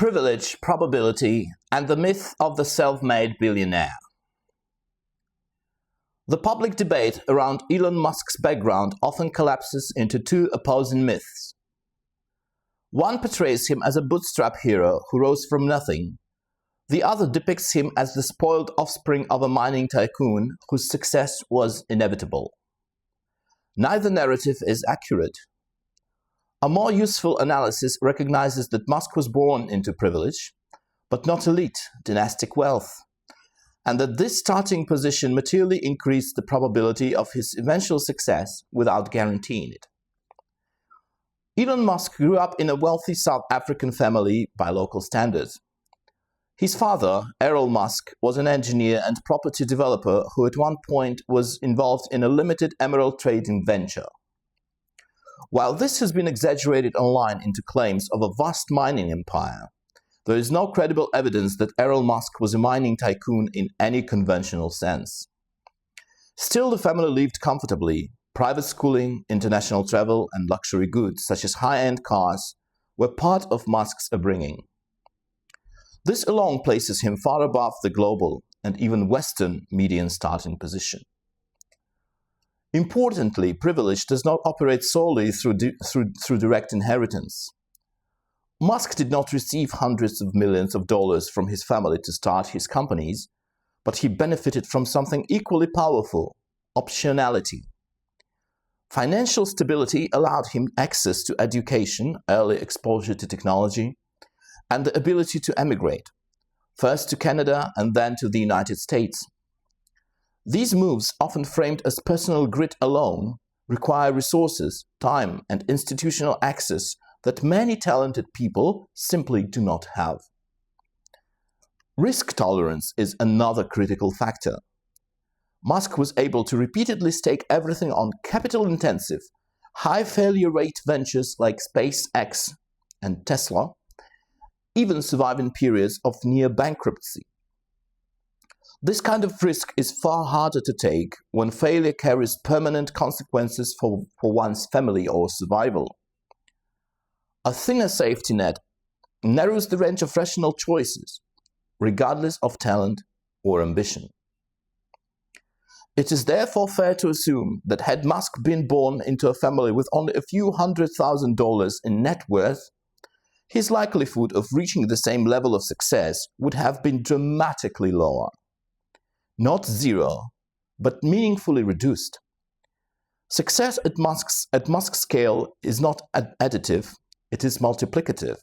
Privilege, probability, and the myth of the self-made billionaire. The public debate around Elon Musk's background often collapses into two opposing myths. One portrays him as a bootstrap hero who rose from nothing. The other depicts him as the spoiled offspring of a mining tycoon whose success was inevitable. Neither narrative is accurate. A more useful analysis recognizes that Musk was born into privilege, but not elite, dynastic wealth, and that this starting position materially increased the probability of his eventual success without guaranteeing it. Elon Musk grew up in a wealthy South African family by local standards. His father, Elon Musk, was an engineer and property developer who at one point was involved in a limited emerald trading venture. While this has been exaggerated online into claims of a vast mining empire, there is no credible evidence that Elon Musk was a mining tycoon in any conventional sense. Still, the family lived comfortably. Private schooling, international travel, and luxury goods, such as high-end cars, were part of Musk's upbringing. This alone places him far above the global and even Western median starting position. Importantly, privilege does not operate solely through direct inheritance. Musk did not receive hundreds of millions of dollars from his family to start his companies, but he benefited from something equally powerful: optionality. Financial stability allowed him access to education, early exposure to technology, and the ability to emigrate, first to Canada and then to the United States. These moves, often framed as personal grit alone, require resources, time, and institutional access that many talented people simply do not have. Risk tolerance is another critical factor. Musk was able to repeatedly stake everything on capital-intensive, high-failure rate ventures like SpaceX and Tesla, even surviving periods of near bankruptcy. This kind of risk is far harder to take when failure carries permanent consequences for one's family or survival. A thinner safety net narrows the range of rational choices, regardless of talent or ambition. It is therefore fair to assume that had Musk been born into a family with only a few $100,000 in net worth, his likelihood of reaching the same level of success would have been dramatically lower. Not zero, but meaningfully reduced. Success at Musk's scale is not additive, it is multiplicative.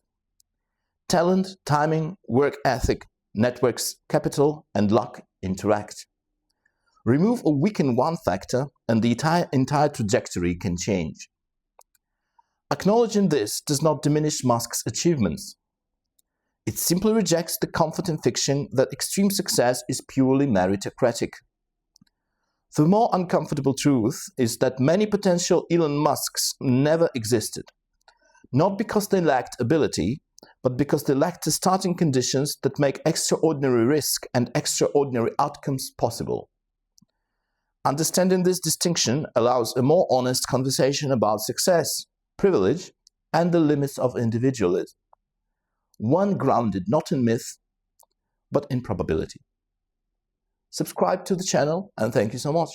Talent, timing, work ethic, networks, capital, and luck interact. Remove or weaken one factor, and the entire trajectory can change. Acknowledging this does not diminish Musk's achievements. It simply rejects the comforting fiction that extreme success is purely meritocratic. The more uncomfortable truth is that many potential Elon Musks never existed, not because they lacked ability, but because they lacked the starting conditions that make extraordinary risk and extraordinary outcomes possible. Understanding this distinction allows a more honest conversation about success, privilege, and the limits of individualism. One grounded not in myth, but in probability. Subscribe to the channel, and thank you so much.